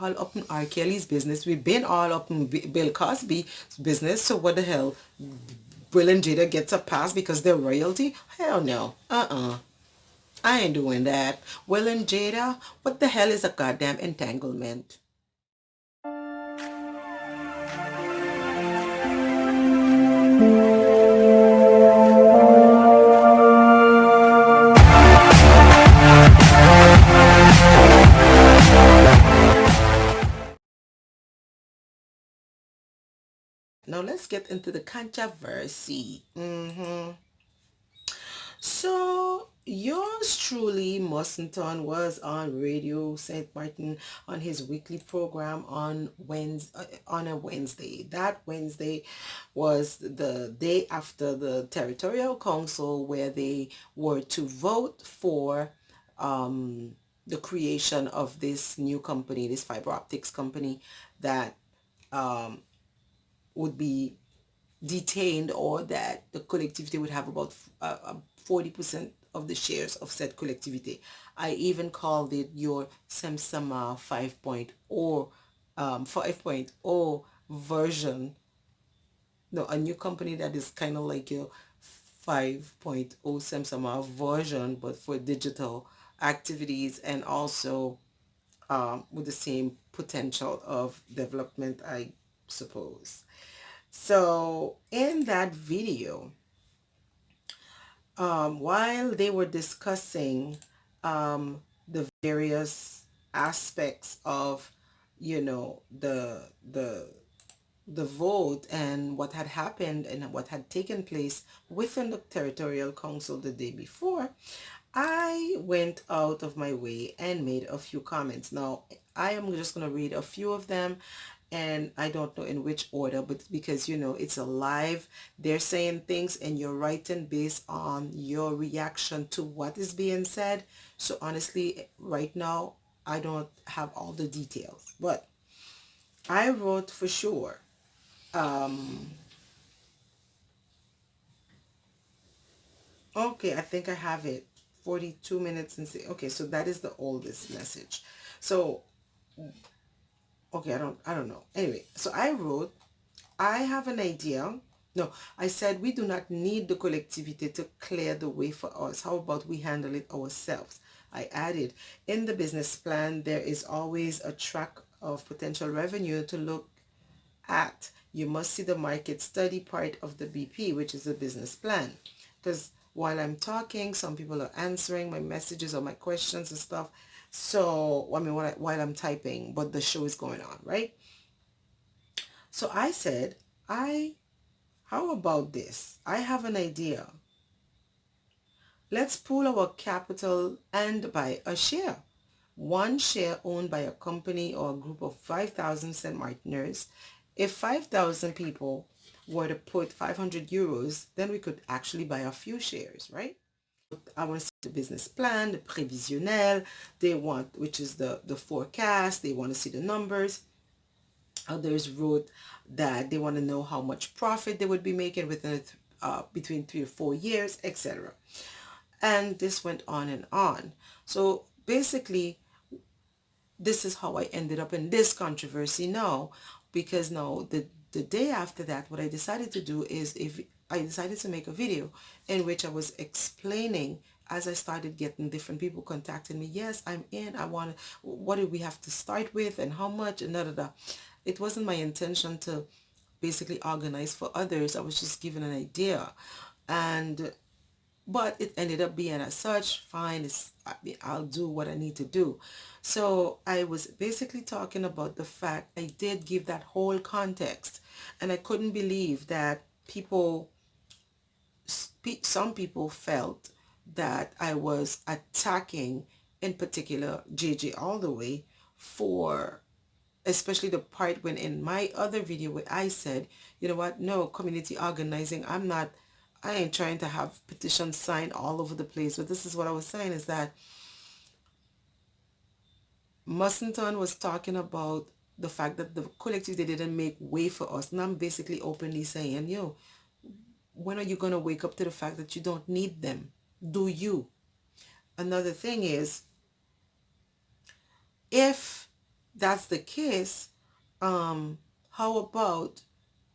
all up in R. Kelly's business. We've been all up in Bill Cosby's business. So what the hell? Will and Jada gets a pass because they're royalty? Hell no. I ain't doing that. Will and Jada, what the hell is a goddamn entanglement? Now let's get into the controversy. So yours truly, Mussington, was on Radio St. Martin on his weekly program on on a Wednesday. That Wednesday was the day after the Territorial Council, where they were to vote for the creation of this new company, this fiber optics company that would be detained, or that the collectivity would have about 40% of the shares of said collectivity. I even called it your Samsama 5.0 5.0 version. No, a new company that is kind of like your 5.0 Samsama version, but for digital activities, and also with the same potential of development, I suppose. So in that video, while they were discussing the various aspects of, the vote and what had happened and what had taken place within the Territorial Council the day before, I went out of my way and made a few comments. Now, I am just going to read a few of them, and I don't know in which order, but because, it's a live, they're saying things and you're writing based on your reaction to what is being said. So honestly, right now, I don't have all the details, but I wrote for sure. Okay, I think I have it. 42 minutes and say, okay, so that is the oldest message. So, okay, I don't know. Anyway, so I wrote, I have an idea. No, I said we do not need the collectivity to clear the way for us. How about we handle it ourselves? I added, in the business plan, there is always a track of potential revenue to look at. You must see the market study part of the BP, which is the business plan. Because while I'm talking, some people are answering my messages or my questions and stuff. So, I mean, while I'm typing, but the show is going on, right? So I said, how about this? I have an idea. Let's pool our capital and buy a share. One share owned by a company or a group of 5,000 St. Martiners. If 5,000 people were to put 500 euros, then we could actually buy a few shares, right? I want to see the business plan, the prévisionnel, they want, which is the forecast, they want to see the numbers. Others wrote that they want to know how much profit they would be making within between 3 or 4 years, etc. And this went on and on. So basically, this is how I ended up in this controversy now, because now the day after that, what I decided to do is, if I decided to make a video in which I was explaining, as I started getting different people contacting me, yes, I'm in, I want to, what do we have to start with and how much and da da da. It wasn't my intention to basically organize for others. I was just giving an idea, and but it ended up being as such. Fine, I'll do what I need to do. So I was basically talking about the fact I did give that whole context, and I couldn't believe that some people felt that I was attacking, in particular, JJ all the way, for especially the part when in my other video where I said, you know what, no, community organizing, I ain't trying to have petitions signed all over the place. But this is what I was saying, is that Mussington was talking about the fact that the collective, they didn't make way for us. And I'm basically openly saying, yo, when are you going to wake up to the fact that you don't need them? Do you? Another thing is, if that's the case, how about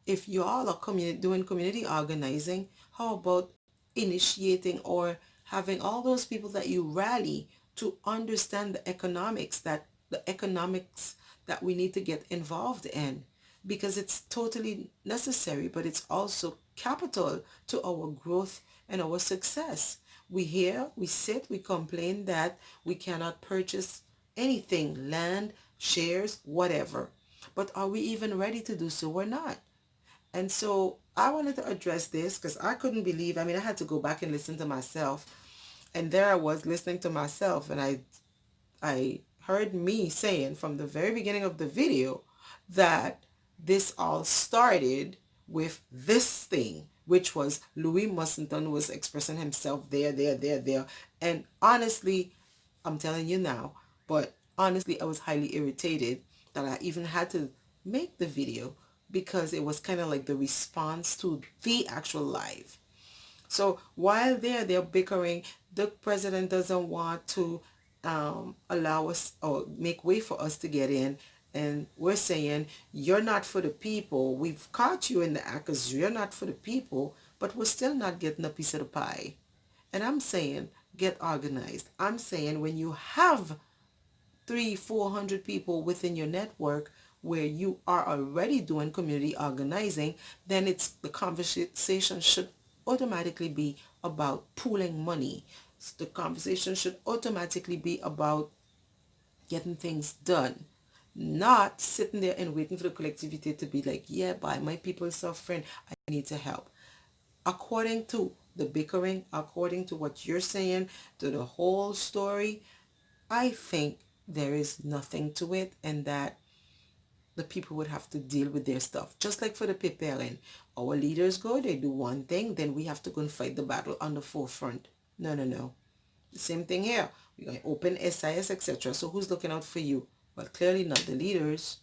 if you all are doing community organizing, how about initiating or having all those people that you rally to understand the economics that we need to get involved in, because it's totally necessary, but it's also capital to our growth and our success. We hear, we sit, we complain that we cannot purchase anything, land, shares, whatever. But are we even ready to do so? We're not. And so I wanted to address this because I couldn't believe, I mean, I had to go back and listen to myself. And there I was listening to myself, and I heard me saying from the very beginning of the video that this all started with this thing, which was Louis Mussington was expressing himself there. And honestly, I'm telling you now, but honestly, I was highly irritated that I even had to make the video, because it was kind of like the response to the actual live. So while they're bickering, the president doesn't want to allow us or make way for us to get in. And we're saying, you're not for the people. We've caught you in the act because you're not for the people, but we're still not getting a piece of the pie. And I'm saying, get organized. I'm saying, when you have 300-400 people within your network where you are already doing community organizing, then it's the conversation should automatically be about pooling money. The conversation should automatically be about getting things done, not sitting there and waiting for the collectivity to be like, yeah, bye, my people are suffering, I need to help. According to the bickering, according to what you're saying, to the whole story, I think there is nothing to it, and that the people would have to deal with their stuff. Just like for the preparing, our leaders go, they do one thing, then we have to go and fight the battle on the forefront. No, no, no. The same thing here. We're going to open SIS, etc. So who's looking out for you? Well, clearly not the leaders.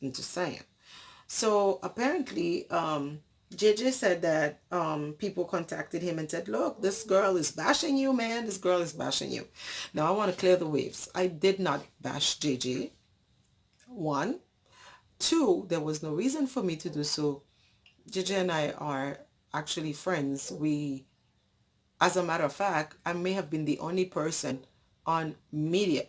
I'm just saying. So apparently, JJ said that people contacted him and said, look, this girl is bashing you, man. This girl is bashing you. Now, I want to clear the waves. I did not bash JJ. One. Two, there was no reason for me to do so. JJ and I are actually friends. As a matter of fact, I may have been the only person on radio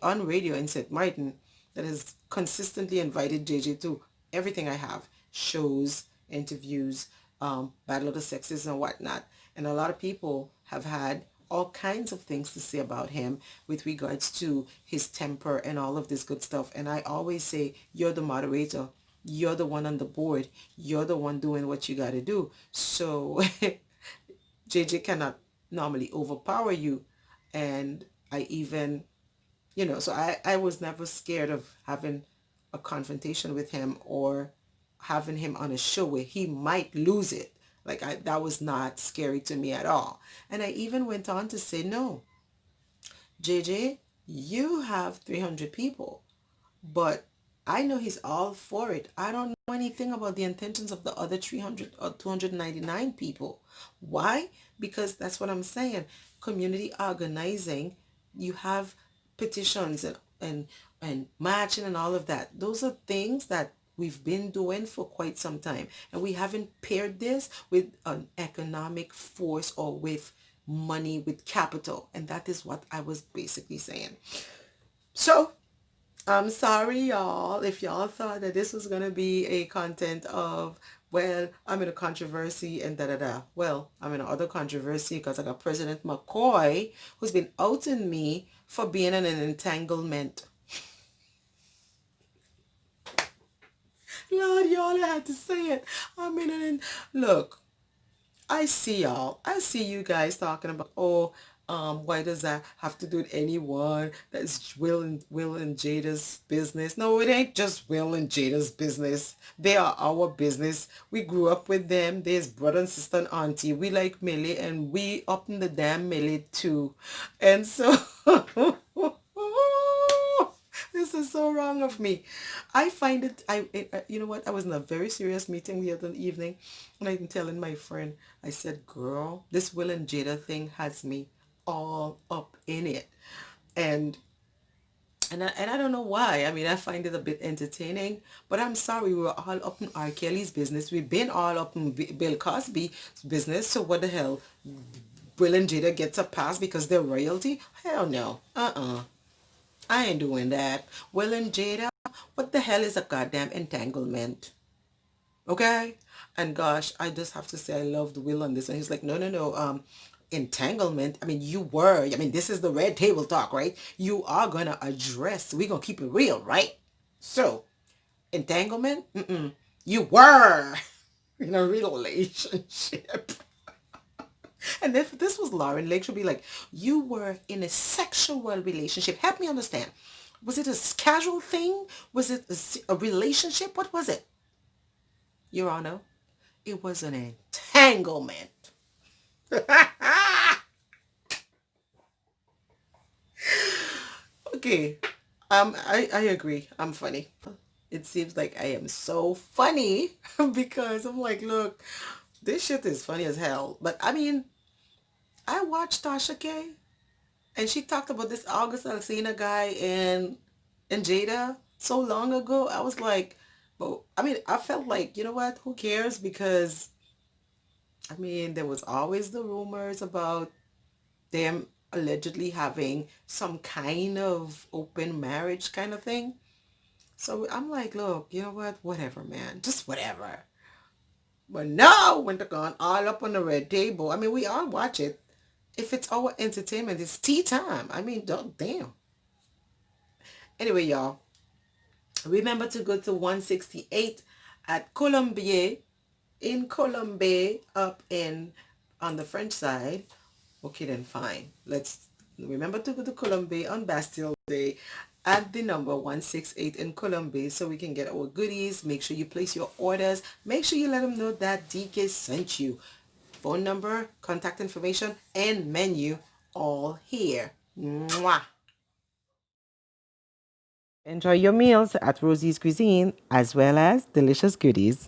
in St. Martin that has consistently invited JJ to everything I have, shows, interviews, Battle of the Sexes and whatnot. And a lot of people have had all kinds of things to say about him with regards to his temper and all of this good stuff. And I always say, you're the moderator. You're the one on the board. You're the one doing what you got to do. So JJ cannot normally overpower you. And I even, so I was never scared of having a confrontation with him or having him on a show where he might lose it. Like, that was not scary to me at all. And I even went on to say, no, JJ, you have 300 people, but I know he's all for it. I don't know anything about the intentions of the other 300 or 299 people. Why? Because that's what I'm saying. Community organizing, you have petitions and marching and all of that. Those are things that we've been doing for quite some time. And we haven't paired this with an economic force or with money, with capital. And that is what I was basically saying. So I'm sorry, y'all, if y'all thought that this was going to be a content of, well, I'm in a controversy and da-da-da. Well, I'm in another controversy because I got President McCoy, who's been outing me for being in an entanglement. Lord, y'all, I had to say it. I'm in an... Look, I see y'all. I see you guys talking about, oh, why does that have to do with anyone? That's Will and Jada's business. No, it ain't just Will and Jada's business. They are our business. We grew up with them. There's brother and sister and auntie. We like Millie, and we up in the damn Millie too. And so... This is so wrong of me. I find it, you know what? I was in a very serious meeting the other evening, and I'm telling my friend, I said, girl, this Will and Jada thing has me all up in it. And And I don't know why. I mean, I find it a bit entertaining, but I'm sorry, we were all up in R. Kelly's business. We've been all up in Bill Cosby's business. So what the hell? Will and Jada gets a pass because they're royalty? Hell no. I ain't doing that. Will and Jada, what the hell is a goddamn entanglement? Okay? And gosh, I just have to say I loved Will on this. And he's like, no, no, no. Entanglement. I mean, this is the red table talk, right? You are gonna address, we're gonna keep it real, right? So, entanglement? Mm-mm. You were in a relationship. And if this was Lauren Lake, she'd be like, you were in a sexual relationship. Help me understand. Was it a casual thing? Was it a relationship? What was it? Your Honor, it was an entanglement. Okay. I agree. I'm funny. It seems like I am so funny because I'm like, look, this shit is funny as hell. But I mean, I watched Tasha K and she talked about this August Alsina guy and Jada so long ago. I was like, but I mean, I felt like, you know what? Who cares? Because I mean, there was always the rumors about them allegedly having some kind of open marriage kind of thing. So I'm like, look, you know what? Whatever, man. Just whatever. But now when they're gone all up on the red table, I mean, we all watch it. If it's our entertainment, it's tea time. I mean, don't damn. Anyway, y'all, remember to go to 168 at Colombier in Colombia up in on the French side. Okay, then fine. Let's remember to go to Colombia on Bastille Day at the number 168 in Colombia so we can get our goodies. Make sure you place your orders. Make sure you let them know that DK sent you. Phone number, contact information, and menu all here. Mwah. Enjoy your meals at Rosie's Cuisine as well as delicious goodies.